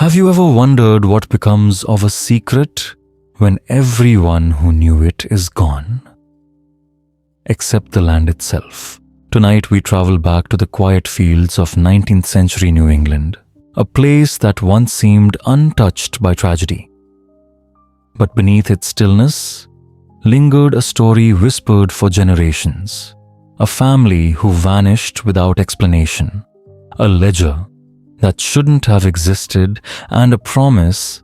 Have you ever wondered what becomes of a secret when everyone who knew it is gone? Except the land itself. Tonight we travel back to the quiet fields of 19th century New England, a place that once seemed untouched by tragedy. But beneath its stillness lingered a story whispered for generations, a family who vanished without explanation, a ledger that shouldn't have existed, and a promise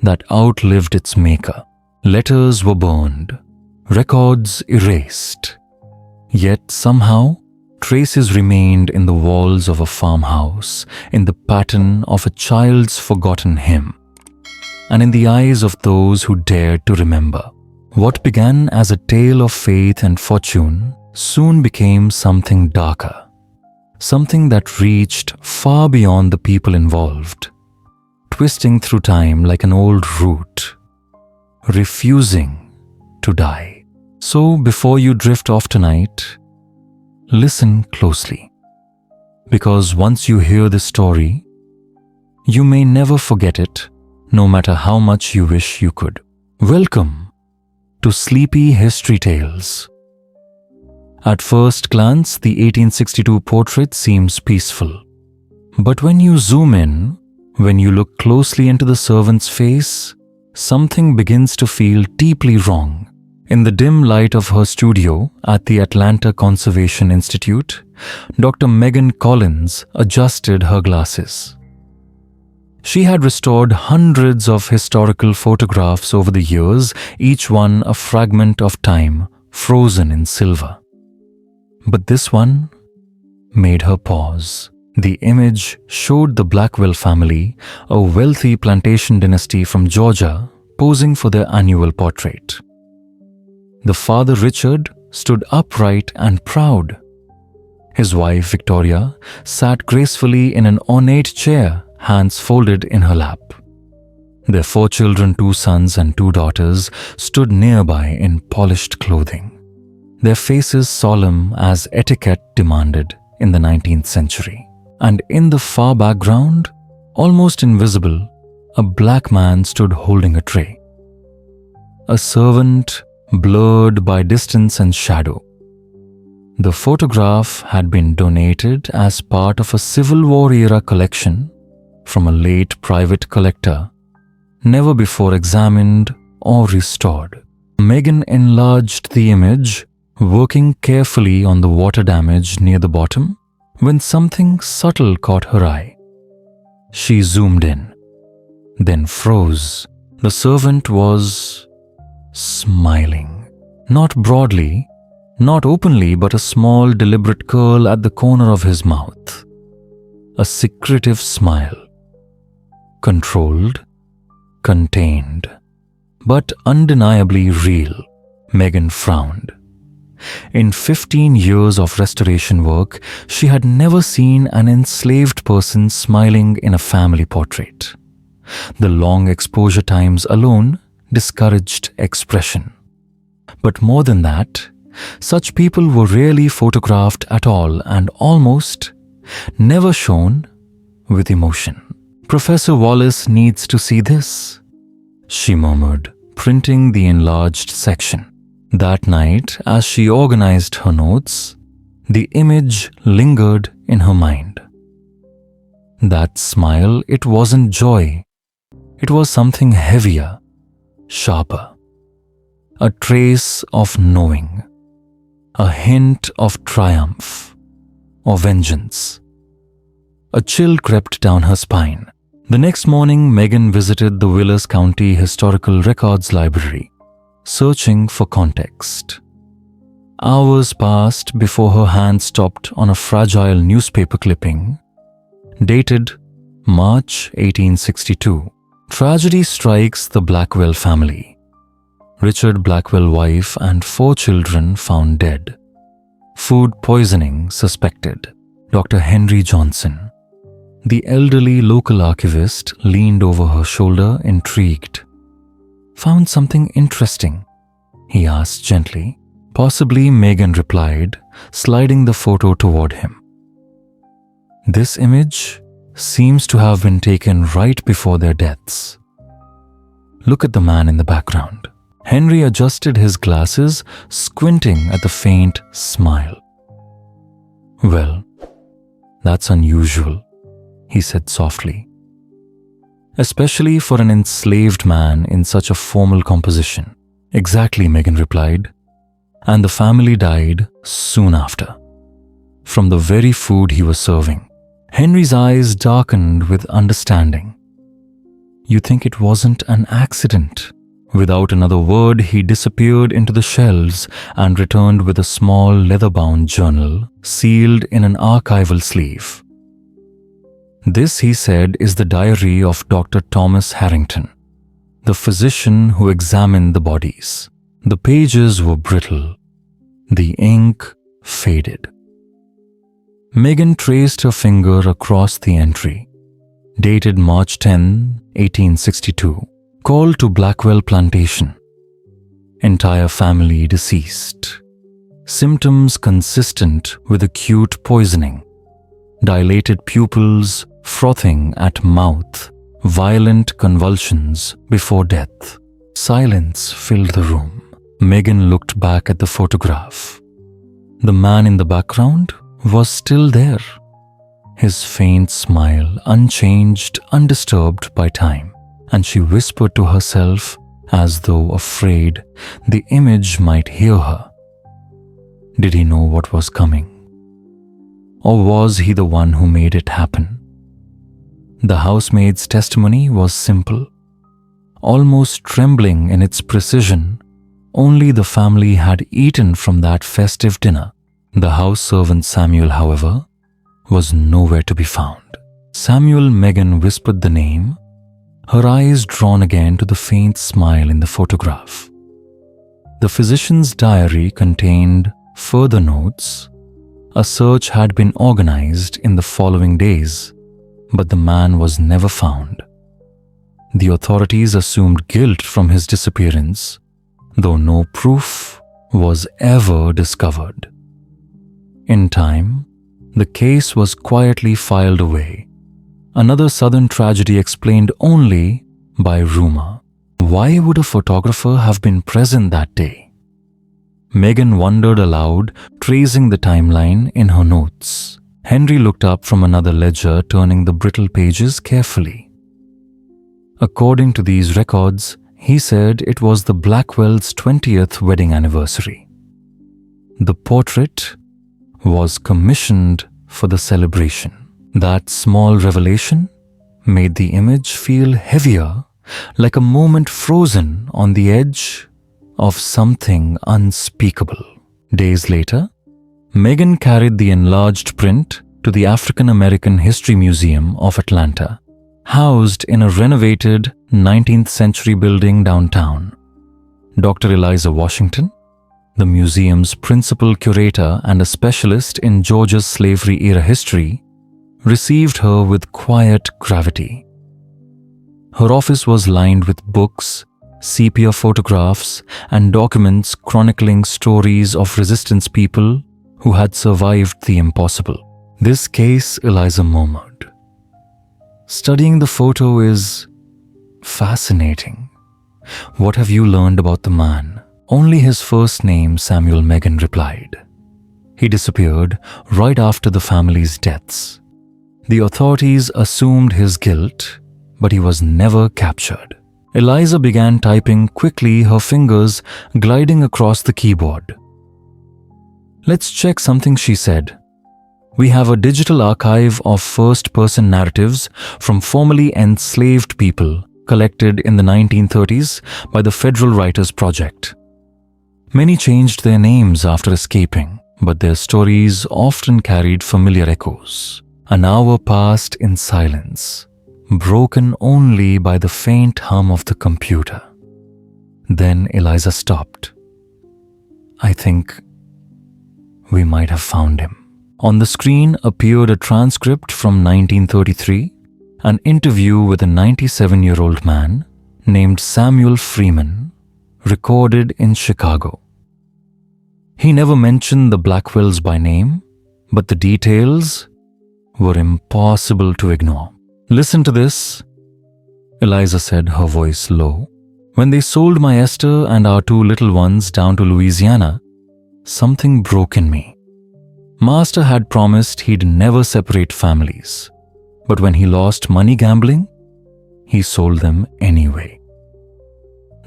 that outlived its maker. Letters were burned, records erased, yet somehow traces remained in the walls of a farmhouse, in the pattern of a child's forgotten hymn, and in the eyes of those who dared to remember. What began as a tale of faith and fortune soon became something darker, something that reached far beyond the people involved, twisting through time like an old root, refusing to die. So before you drift off tonight, listen closely, because once you hear this story, you may never forget it, no matter how much you wish you could. Welcome to Sleepy History Tales. At first glance, the 1862 portrait seems peaceful. But when you zoom in, when you look closely into the servant's face, something begins to feel deeply wrong. In the dim light of her studio at the Atlanta Conservation Institute, Dr. Megan Collins adjusted her glasses. She had restored hundreds of historical photographs over the years, each one a fragment of time frozen in silver. But this one made her pause. The image showed the Blackwell family, a wealthy plantation dynasty from Georgia, posing for their annual portrait. The father, Richard, stood upright and proud. His wife, Victoria, sat gracefully in an ornate chair, hands folded in her lap. Their 4 children, 2 sons and 2 daughters, stood nearby in polished clothing, their faces solemn as etiquette demanded in the 19th century. And in the far background, almost invisible, a black man stood holding a tray. A servant blurred by distance and shadow. The photograph had been donated as part of a Civil War era collection from a late private collector, never before examined or restored. Megan enlarged the image, working carefully on the water damage near the bottom, when something subtle caught her eye. She zoomed in, then froze. The servant was smiling. Not broadly, not openly, but a small, deliberate curl at the corner of his mouth. A secretive smile. Controlled, contained, but undeniably real. Megan frowned. In 15 years of restoration work, she had never seen an enslaved person smiling in a family portrait. The long exposure times alone discouraged expression. But more than that, such people were rarely photographed at all and almost never shown with emotion. "Professor Wallace needs to see this," she murmured, printing the enlarged section. That night, as she organized her notes, the image lingered in her mind. That smile, it wasn't joy. It was something heavier, sharper. A trace of knowing. A hint of triumph or vengeance. A chill crept down her spine. The next morning, Megan visited the Vilas County Historical Records Library, searching for context. Hours passed before her hand stopped on a fragile newspaper clipping, dated March 1862. Tragedy strikes the Blackwell family. Richard Blackwell, wife and 4 children found dead. Food poisoning suspected. Dr. Henry Johnson, the elderly local archivist, leaned over her shoulder, intrigued. "Found something interesting?" he asked gently. "Possibly," Megan replied, sliding the photo toward him. "This image seems to have been taken right before their deaths. Look at the man in the background. Henry adjusted his glasses, squinting at the faint smile. "Well, that's unusual," he said softly. "Especially for an enslaved man in such a formal composition." "Exactly," Megan replied. "And the family died soon after, from the very food he was serving." Henry's eyes darkened with understanding. "You think it wasn't an accident?" Without another word, he disappeared into the shelves and returned with a small leather-bound journal sealed in an archival sleeve. "This," he said, "is the diary of Dr. Thomas Harrington, the physician who examined the bodies." The pages were brittle. The ink faded. Megan traced her finger across the entry. Dated March 10, 1862. Call to Blackwell Plantation. Entire family deceased. Symptoms consistent with acute poisoning. Dilated pupils, frothing at mouth, violent convulsions before death. Silence filled the room. Megan looked back at the photograph. The man in the background was still there, his faint smile unchanged, undisturbed by time, and she whispered to herself as though afraid the image might hear her. Did he know what was coming? Or was he the one who made it happen? The housemaid's testimony was simple, almost trembling in its precision. Only the family had eaten from that festive dinner. The house servant Samuel, however, was nowhere to be found. Samuel, Megan whispered the name, her eyes drawn again to the faint smile in the photograph. The physician's diary contained further notes. A search had been organized in the following days, but the man was never found. The authorities assumed guilt from his disappearance, though no proof was ever discovered. In time, the case was quietly filed away, another Southern tragedy explained only by rumor. Why would a photographer have been present that day? Megan wondered aloud, tracing the timeline in her notes. Henry looked up from another ledger, turning the brittle pages carefully. According to these records, he said it was the Blackwells' 20th wedding anniversary. The portrait was commissioned for the celebration. That small revelation made the image feel heavier, like a moment frozen on the edge of something unspeakable. Days later, Megan carried the enlarged print to the African American History Museum of Atlanta, housed in a renovated 19th century building downtown. Dr. Eliza Washington, the museum's principal curator and a specialist in Georgia's slavery-era history, received her with quiet gravity. Her office was lined with books, sepia photographs, and documents chronicling stories of resistance people who had survived the impossible. "This case," Eliza murmured. "Studying the photo is fascinating. What have you learned about the man?" "Only his first name," Samuel, Megan replied. "He disappeared right after the family's deaths. The authorities assumed his guilt, but he was never captured." Eliza began typing quickly, her fingers gliding across the keyboard. "Let's check something," she said. "We have a digital archive of first-person narratives from formerly enslaved people collected in the 1930s by the Federal Writers Project. Many changed their names after escaping, but their stories often carried familiar echoes. An hour passed in silence, broken only by the faint hum of the computer. Then Eliza stopped. "I think we might have found him." On the screen appeared a transcript from 1933, an interview with a 97-year-old man named Samuel Freeman, recorded in Chicago. He never mentioned the Blackwells by name, but the details were impossible to ignore. "Listen to this," Eliza said, her voice low. "When they sold my Esther and our 2 little ones down to Louisiana, something broke in me. Master had promised he'd never separate families, but when he lost money gambling, he sold them anyway.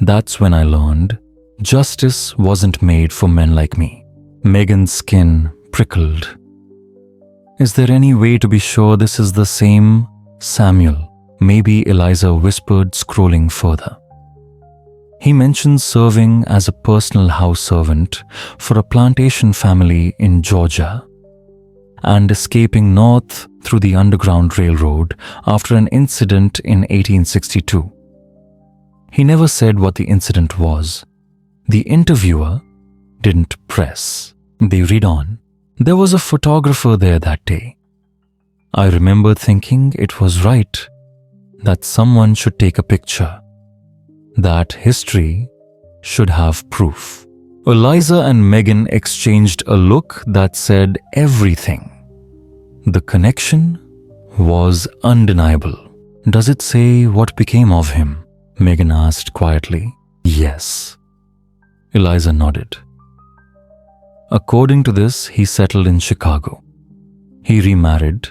That's when I learned justice wasn't made for men like me." Megan's skin prickled. "Is there any way to be sure this is the same Samuel?" Maybe, Eliza whispered, scrolling further. "He mentions serving as a personal house servant for a plantation family in Georgia and escaping north through the Underground Railroad after an incident in 1862. He never said what the incident was. The interviewer didn't press. They read on. There was a photographer there that day. I remember thinking it was right that someone should take a picture, that history should have proof." Eliza and Megan exchanged a look that said everything. The connection was undeniable. "Does it say what became of him?" Megan asked quietly. "Yes." Eliza nodded. "According to this, he settled in Chicago. He remarried,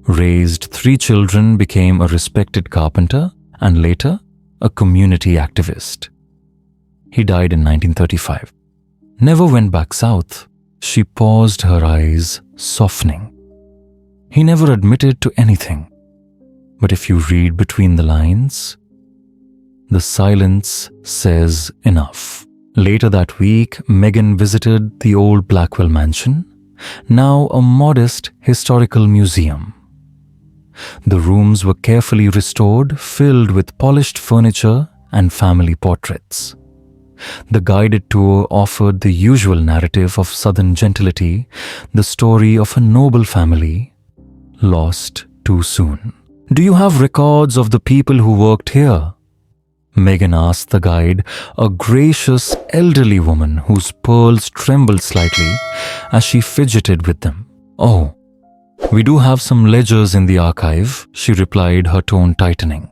raised 3 children, became a respected carpenter, and later a community activist. He died in 1935. Never went back south." She paused, her eyes softening. "He never admitted to anything. But if you read between the lines, the silence says enough." Later that week, Megan visited the old Blackwell mansion, now a modest historical museum. The rooms were carefully restored, filled with polished furniture and family portraits. The guided tour offered the usual narrative of Southern gentility, the story of a noble family lost too soon. "Do you have records of the people who worked here?" Megan asked the guide, a gracious elderly woman whose pearls trembled slightly as she fidgeted with them. "Oh, we do have some ledgers in the archive," she replied, her tone tightening.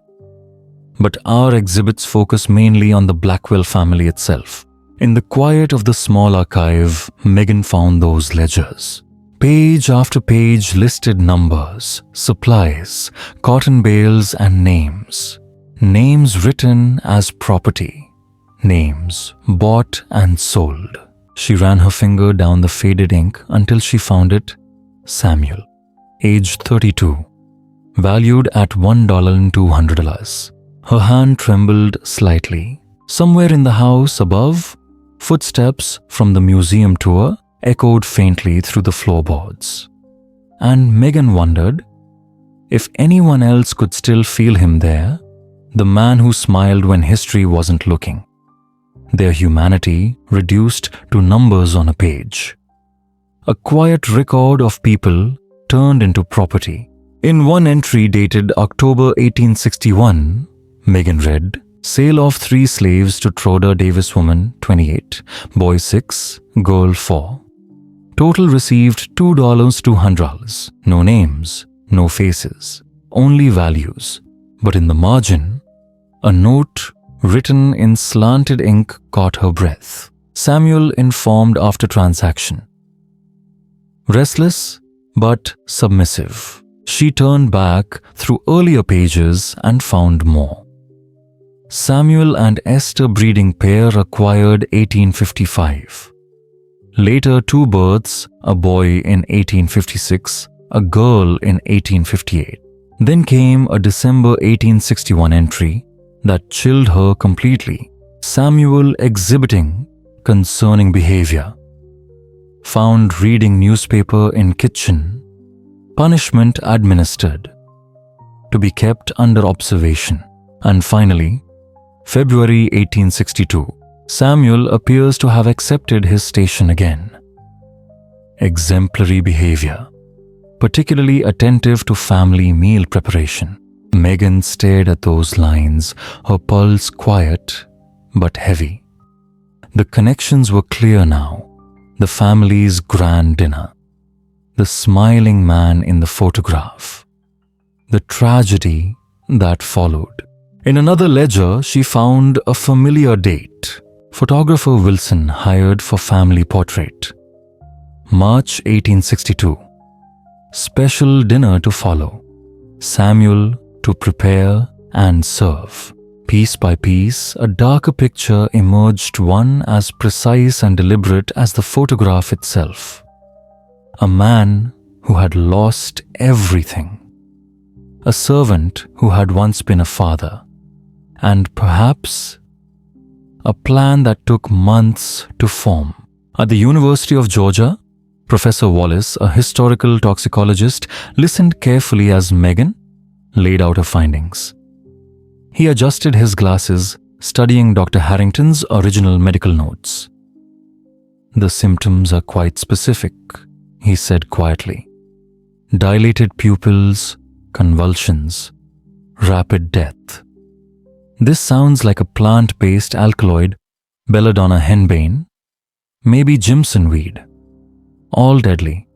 "But our exhibits focus mainly on the Blackwell family itself." In the quiet of the small archive, Megan found those ledgers. Page after page listed numbers, supplies, cotton bales, and names. Names written as property. Names bought and sold. She ran her finger down the faded ink until she found it. Samuel, age 32, valued at $1,200. Her hand trembled slightly. Somewhere in the house above, footsteps from the museum tour echoed faintly through the floorboards. And Megan wondered if anyone else could still feel him there, the man who smiled when history wasn't looking. Their humanity reduced to numbers on a page. A quiet record of people turned into property. In one entry dated October 1861, Megan read, "Sale of 3 slaves to Troder Davis woman, 28, boy 6, girl 4. Total received $2,200. No names, no faces, only values. But in the margin, a note written in slanted ink caught her breath. Samuel informed after transaction. Restless but submissive, she turned back through earlier pages and found more. Samuel and Esther breeding pair acquired 1855. Later 2 births, a boy in 1856, a girl in 1858. Then came a December 1861 entry that chilled her completely. Samuel exhibiting concerning behavior. Found reading newspaper in kitchen. Punishment administered. To be kept under observation. And finally, February 1862. Samuel appears to have accepted his station again. Exemplary behavior. Particularly attentive to family meal preparation. Megan stared at those lines, her pulse quiet but heavy. The connections were clear now. The family's grand dinner. the smiling man in the photograph, the tragedy that followed. In another ledger, she found a familiar date. Photographer Wilson hired for family portrait. March 1862. Special dinner to follow. Samuel to prepare and serve. Piece by piece, a darker picture emerged, one as precise and deliberate as the photograph itself. A man who had lost everything. A servant who had once been a father. And perhaps a plan that took months to form. At the University of Georgia, Professor Wallace, a historical toxicologist, listened carefully as Megan laid out her findings. He adjusted his glasses, studying Dr. Harrington's original medical notes. "The symptoms are quite specific," he said quietly. "Dilated pupils, convulsions, rapid death. This sounds like a plant-based alkaloid, belladonna henbane, maybe Jimson weed. All deadly,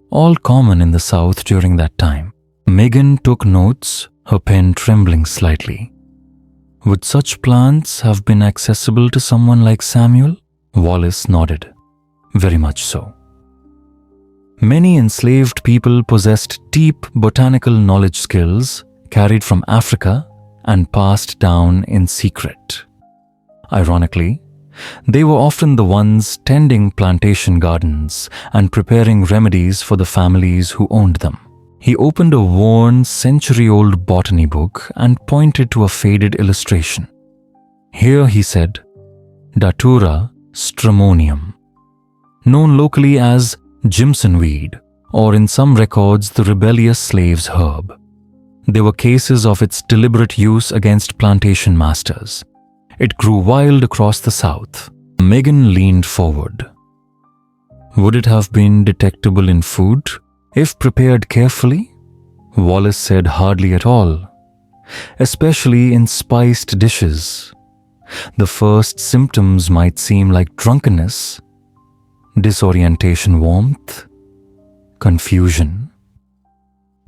all common in the South during that time." Megan took notes, her pen trembling slightly. Would such plants have been accessible to someone like Samuel? Wallace nodded. Very much so. Many enslaved people possessed deep botanical knowledge skills carried from Africa and passed down in secret. Ironically, they were often the ones tending plantation gardens and preparing remedies for the families who owned them. He opened a worn, century-old botany book and pointed to a faded illustration. Here, he said, Datura stramonium, known locally as Jimson weed, or in some records the rebellious slave's herb. There were cases of its deliberate use against plantation masters. It grew wild across the South. Megan leaned forward. Would it have been detectable in food if prepared carefully? Wallace said hardly at all, especially in spiced dishes. The first symptoms might seem like drunkenness, disorientation, warmth, confusion.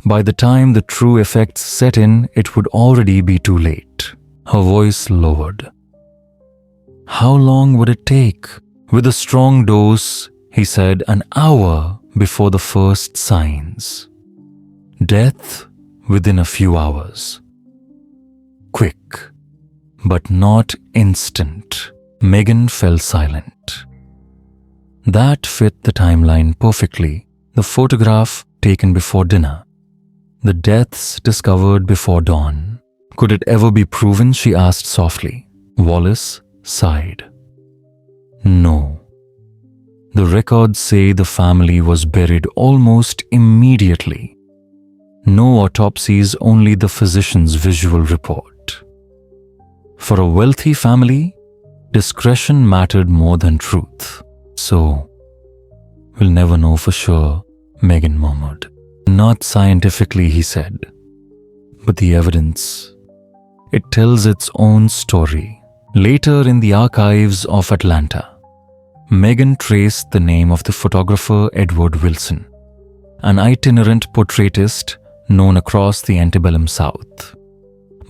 By the time the true effects set in, it would already be too late. Her voice lowered. How long would it take? With a strong dose, he said, an hour before the first signs. Death within a few hours. Quick, but not instant. Megan fell silent. That fit the timeline perfectly. The photograph taken before dinner. The deaths discovered before dawn. Could it ever be proven? She asked softly. Wallace sighed. No. The records say the family was buried almost immediately. No autopsies, only the physician's visual report. For a wealthy family, discretion mattered more than truth. So, we'll never know for sure, Megan murmured. Not scientifically, he said, but the evidence, it tells its own story. Later in the archives of Atlanta, Megan traced the name of the photographer Edward Wilson, an itinerant portraitist known across the antebellum South.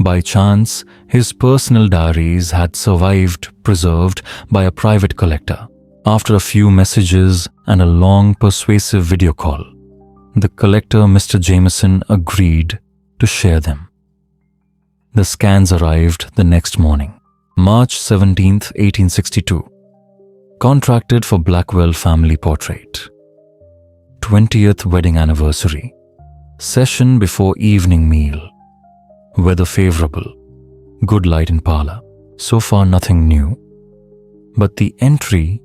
By chance, his personal diaries had survived, preserved by a private collector. After a few messages and a long, persuasive video call, the collector, Mr. Jameson, agreed to share them. The scans arrived the next morning. March 17, 1862. Contracted for Blackwell family portrait. 20th wedding anniversary. Session before evening meal. Weather favorable. Good light in parlor. So far nothing new. But the entry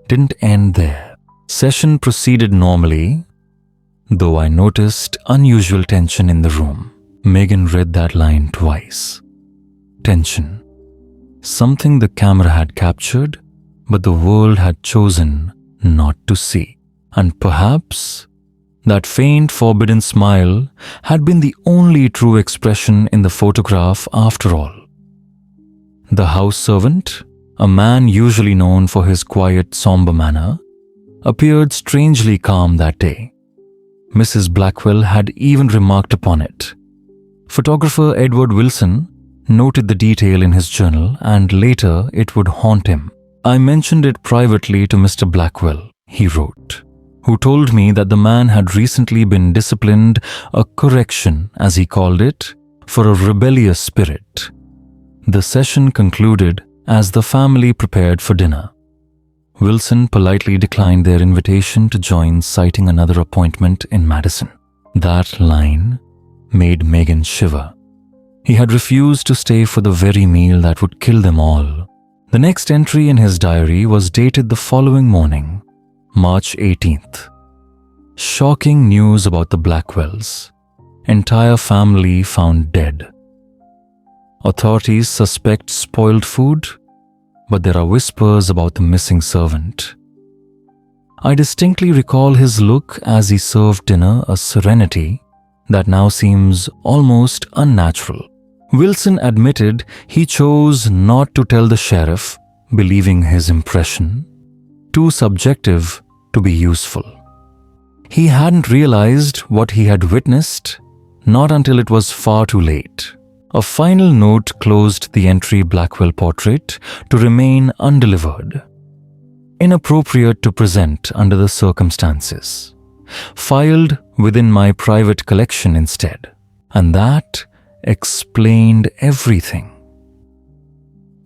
didn't end there. Session proceeded normally, though I noticed unusual tension in the room. Megan read that line twice. Tension. Something the camera had captured, but the world had chosen not to see. And perhaps that faint, forbidden smile had been the only true expression in the photograph after all. The house servant, a man usually known for his quiet, somber manner, appeared strangely calm that day. Mrs. Blackwell had even remarked upon it. Photographer Edward Wilson noted the detail in his journal, and later it would haunt him. "I mentioned it privately to Mr. Blackwell," he wrote, "who told me that the man had recently been disciplined, a correction, as he called it, for a rebellious spirit." The session concluded as the family prepared for dinner. Wilson politely declined their invitation to join, citing another appointment in Madison. That line made Meghan shiver. He had refused to stay for the very meal that would kill them all. The next entry in his diary was dated the following morning, March 18th. Shocking news about the Blackwells. Entire family found dead. Authorities suspect spoiled food, but there are whispers about the missing servant. I distinctly recall his look as he served dinner, a serenity that now seems almost unnatural. Wilson admitted he chose not to tell the sheriff, believing his impression too subjective to be useful. He hadn't realized what he had witnessed, not until it was far too late. A final note closed the entry Blackwell portrait to remain undelivered. Inappropriate to present under the circumstances. Filed within my private collection instead. And that explained everything.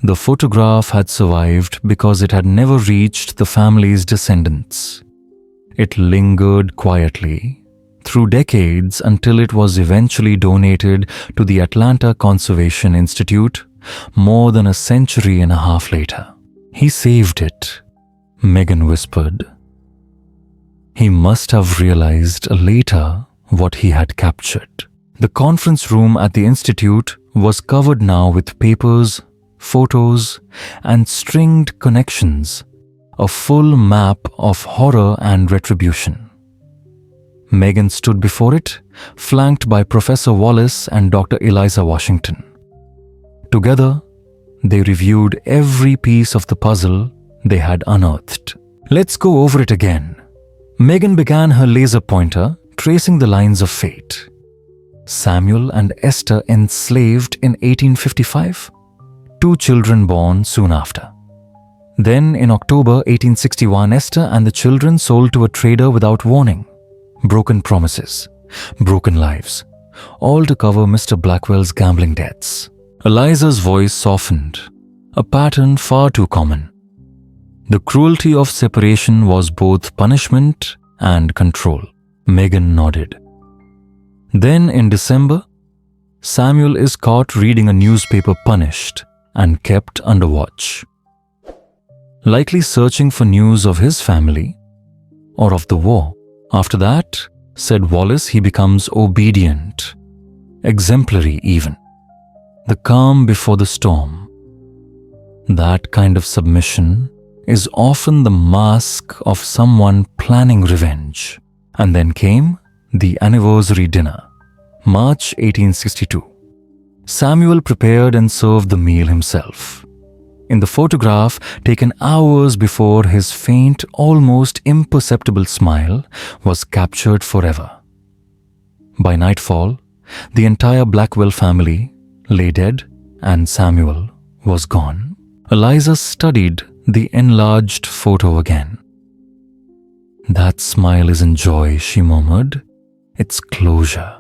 The photograph had survived because it had never reached the family's descendants. It lingered quietly through decades until it was eventually donated to the Atlanta Conservation Institute more than a century and a half later. "He saved it," Meghan whispered. He must have realized later what he had captured. The conference room at the institute was covered now with papers, photos, and stringed connections, a full map of horror and retribution. Meghan stood before it, flanked by Professor Wallace and Dr. Eliza Washington. Together, they reviewed every piece of the puzzle they had unearthed. "Let's go over it again." Meghan began her laser pointer, tracing the lines of fate. Samuel and Esther enslaved in 1855, 2 children born soon after. Then, in October 1861, Esther and the children sold to a trader without warning. Broken promises, broken lives, all to cover Mr. Blackwell's gambling debts. Eliza's voice softened, a pattern far too common. The cruelty of separation was both punishment and control. Meghan nodded. Then in December, Samuel is caught reading a newspaper, punished and kept under watch. Likely searching for news of his family or of the war. After that, said Wallace, he becomes obedient, exemplary even. The calm before the storm. That kind of submission is often the mask of someone planning revenge. And then came the anniversary dinner, March 1862. Samuel prepared and served the meal himself. In the photograph taken hours before, his faint, almost imperceptible smile was captured forever. By nightfall, the entire Blackwell family lay dead and Samuel was gone. Eliza studied the enlarged photo again. "That smile isn't joy," she murmured. "It's closure.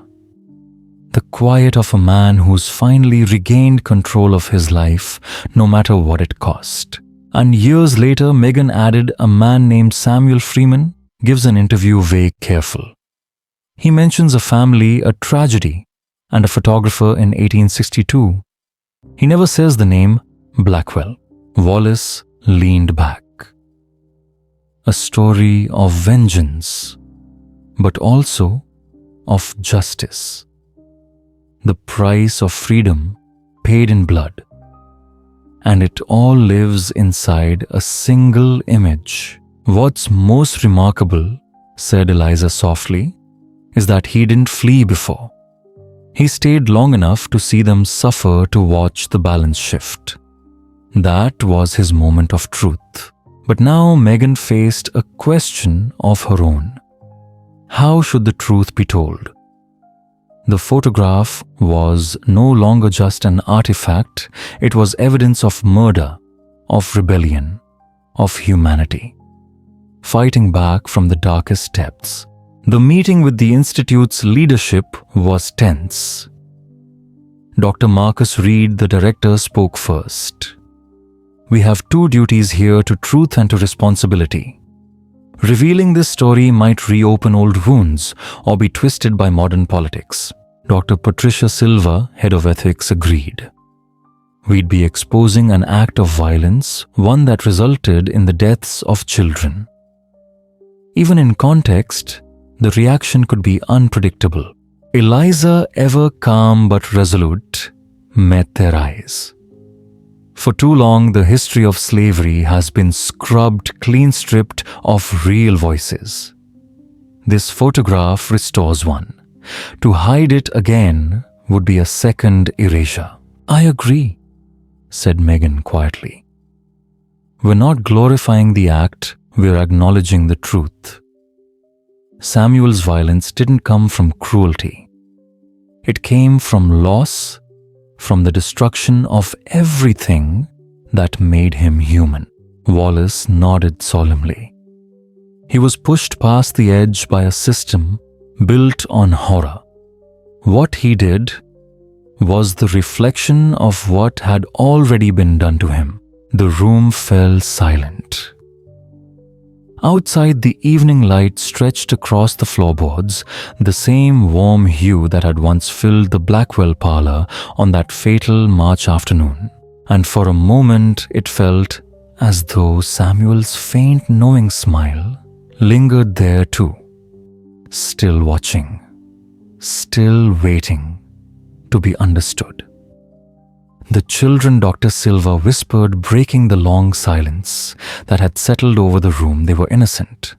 The quiet of a man who's finally regained control of his life, no matter what it cost." And years later, Meghan added, a man named Samuel Freeman gives an interview vague, careful. He mentions a family, a tragedy, and a photographer in 1862. He never says the name Blackwell. Wallace leaned back. A story of vengeance, but also of justice. The price of freedom paid in blood. And it all lives inside a single image. What's most remarkable, said Eliza softly, is that he didn't flee before. He stayed long enough to see them suffer, to watch the balance shift. That was his moment of truth. But now Meghan faced a question of her own. How should the truth be told? The photograph was no longer just an artifact, it was evidence of murder, of rebellion, of humanity, fighting back from the darkest depths. The meeting with the Institute's leadership was tense. Dr. Marcus Reed, the director, spoke first. We have two duties here, to truth and to responsibility. Revealing this story might reopen old wounds or be twisted by modern politics. Dr. Patricia Silva, head of ethics, agreed. We'd be exposing an act of violence, one that resulted in the deaths of children. Even in context, the reaction could be unpredictable. Eliza, ever calm but resolute, met their eyes. For too long, the history of slavery has been clean-stripped of real voices. This photograph restores one. To hide it again would be a second erasure. I agree, said Megan quietly. We're not glorifying the act, we're acknowledging the truth. Samuel's violence didn't come from cruelty. It came from loss, from the destruction of everything that made him human. Wallace nodded solemnly. He was pushed past the edge by a system built on horror. What he did was the reflection of what had already been done to him. The room fell silent. Outside, the evening light stretched across the floorboards, the same warm hue that had once filled the Blackwell parlor on that fatal March afternoon. And for a moment it felt as though Samuel's faint knowing smile lingered there too, still watching, still waiting to be understood. The children, Dr. Silva whispered, breaking the long silence that had settled over the room. They were innocent.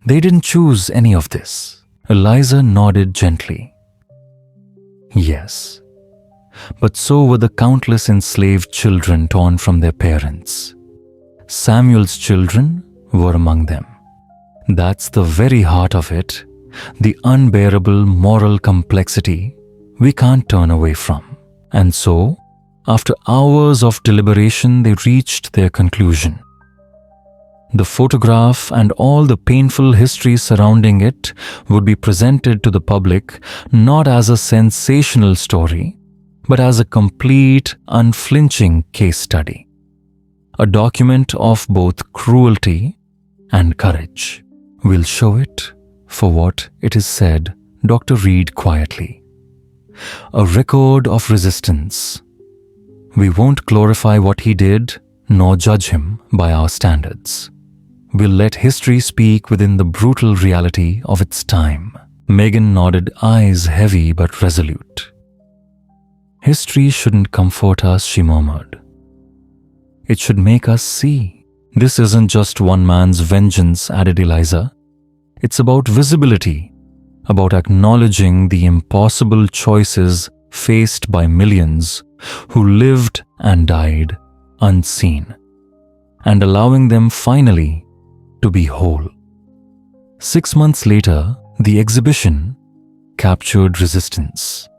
They didn't choose any of this. Eliza nodded gently. Yes, but so were the countless enslaved children torn from their parents. Samuel's children were among them. That's the very heart of it, the unbearable moral complexity we can't turn away from. And so, after hours of deliberation, they reached their conclusion. The photograph and all the painful history surrounding it would be presented to the public not as a sensational story, but as a complete, unflinching case study. A document of both cruelty and courage. We'll show it for what it is, said Dr. Reed quietly. A record of resistance. We won't glorify what he did, nor judge him by our standards. We'll let history speak within the brutal reality of its time. Megan nodded, eyes heavy but resolute. History shouldn't comfort us, she murmured. It should make us see. This isn't just one man's vengeance, added Eliza. It's about visibility, about acknowledging the impossible choices faced by millions who lived and died unseen, and allowing them finally to be whole. 6 months later, the exhibition captured resistance.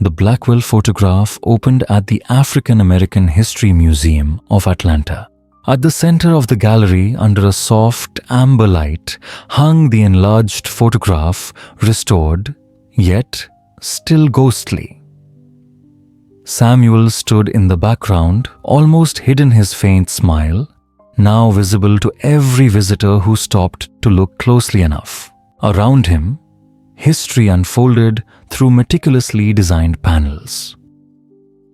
The Blackwell photograph opened at the African American History Museum of Atlanta. At the center of the gallery, under a soft amber light, hung the enlarged photograph, restored, yet still ghostly. Samuel stood in the background, almost hidden his faint smile, now visible to every visitor who stopped to look closely enough. Around him, history unfolded through meticulously designed panels.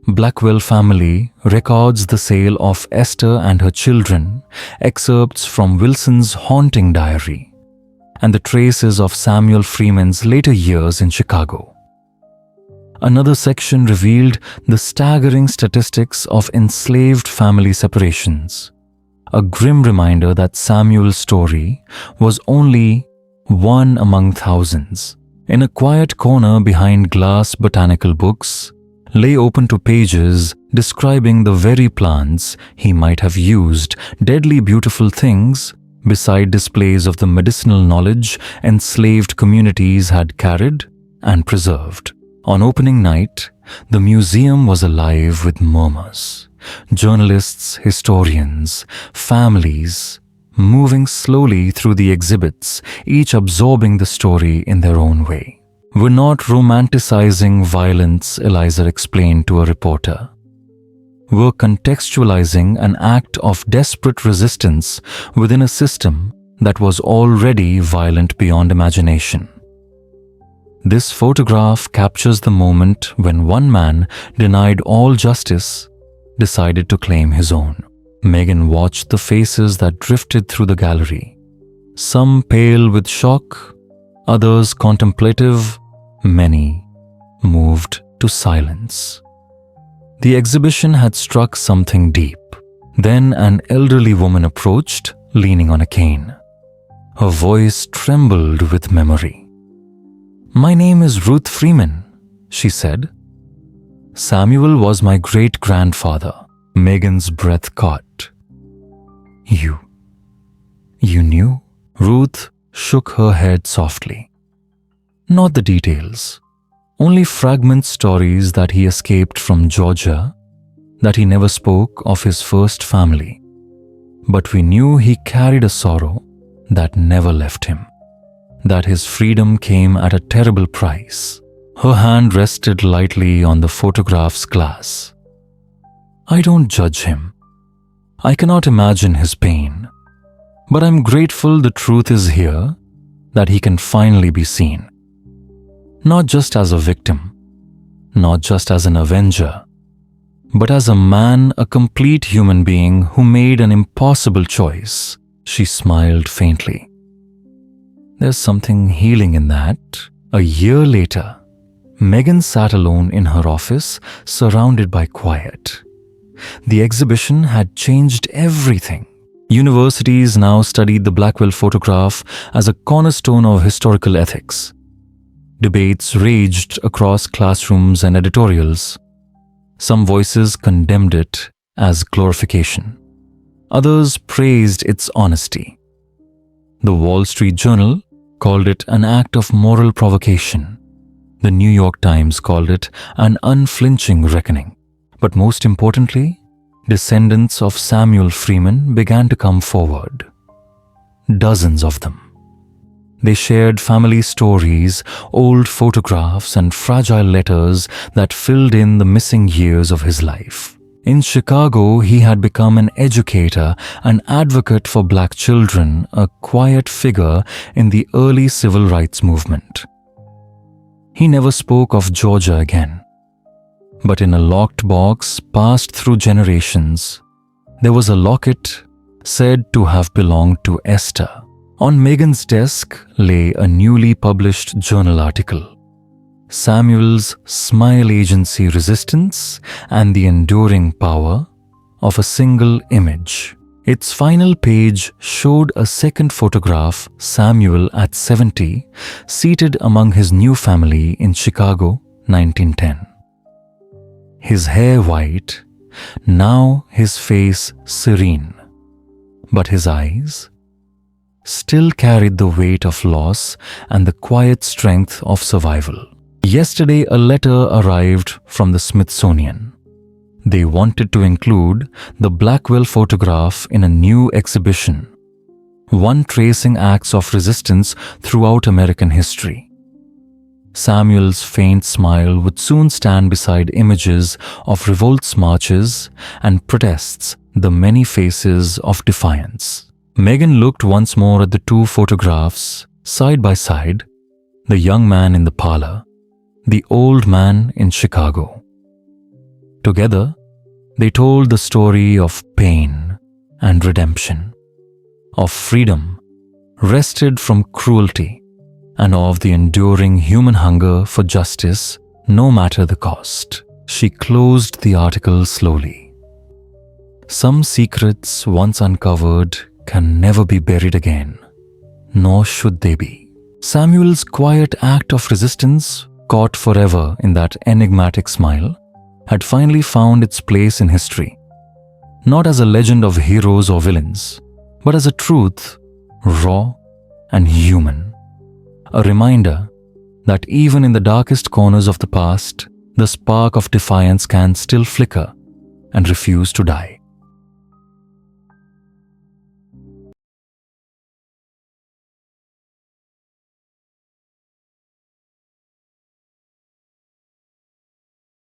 Blackwell family records the sale of Esther and her children, excerpts from Wilson's haunting diary, and the traces of Samuel Freeman's later years in Chicago. Another section revealed the staggering statistics of enslaved family separations, a grim reminder that Samuel's story was only one among thousands. In a quiet corner behind glass botanical books, lay open to pages describing the very plants he might have used, deadly beautiful things beside displays of the medicinal knowledge enslaved communities had carried and preserved. On opening night, the museum was alive with murmurs. Journalists, historians, families, moving slowly through the exhibits, each absorbing the story in their own way. "We're not romanticizing violence," Eliza explained to a reporter. "We're contextualizing an act of desperate resistance within a system that was already violent beyond imagination." This photograph captures the moment when one man, denied all justice, decided to claim his own. Megan watched the faces that drifted through the gallery, some pale with shock, others contemplative, many moved to silence. The exhibition had struck something deep. Then an elderly woman approached, leaning on a cane. Her voice trembled with memory. "My name is Ruth Freeman," she said. "Samuel was my great-grandfather." Megan's breath caught. You knew?" Ruth shook her head softly. "Not the details. Only fragment stories that he escaped from Georgia, that he never spoke of his first family. But we knew he carried a sorrow that never left him, that his freedom came at a terrible price." Her hand rested lightly on the photograph's glass. "I don't judge him. I cannot imagine his pain. But I'm grateful the truth is here, that he can finally be seen. Not just as a victim, not just as an avenger, but as a man, a complete human being who made an impossible choice." She smiled faintly. "There's something healing in that." A year later, Megan sat alone in her office, surrounded by quiet. The exhibition had changed everything. Universities now studied the Blackwell photograph as a cornerstone of historical ethics. Debates raged across classrooms and editorials. Some voices condemned it as glorification. Others praised its honesty. The Wall Street Journal called it an act of moral provocation. The New York Times called it an unflinching reckoning. But most importantly, descendants of Samuel Freeman began to come forward. Dozens of them. They shared family stories, old photographs, and fragile letters that filled in the missing years of his life. In Chicago, he had become an educator, an advocate for black children, a quiet figure in the early civil rights movement. He never spoke of Georgia again. But in a locked box passed through generations, there was a locket said to have belonged to Esther. On Megan's desk lay a newly published journal article, Samuel's Smile Agency Resistance and the Enduring Power of a Single Image. Its final page showed a second photograph, Samuel at 70, seated among his new family in Chicago, 1910. His hair white, now his face serene, but his eyes still carried the weight of loss and the quiet strength of survival. Yesterday, a letter arrived from the Smithsonian. They wanted to include the Blackwell photograph in a new exhibition, one tracing acts of resistance throughout American history. Samuel's faint smile would soon stand beside images of revolts, marches, and protests, the many faces of defiance. Megan looked once more at the two photographs, side by side, the young man in the parlor, the old man in Chicago. Together, they told the story of pain and redemption, of freedom wrested from cruelty, and of the enduring human hunger for justice, no matter the cost. She closed the article slowly. Some secrets once uncovered can never be buried again, nor should they be. Samuel's quiet act of resistance, caught forever in that enigmatic smile, had finally found its place in history, not as a legend of heroes or villains, but as a truth raw, and human. A reminder that even in the darkest corners of the past, the spark of defiance can still flicker and refuse to die.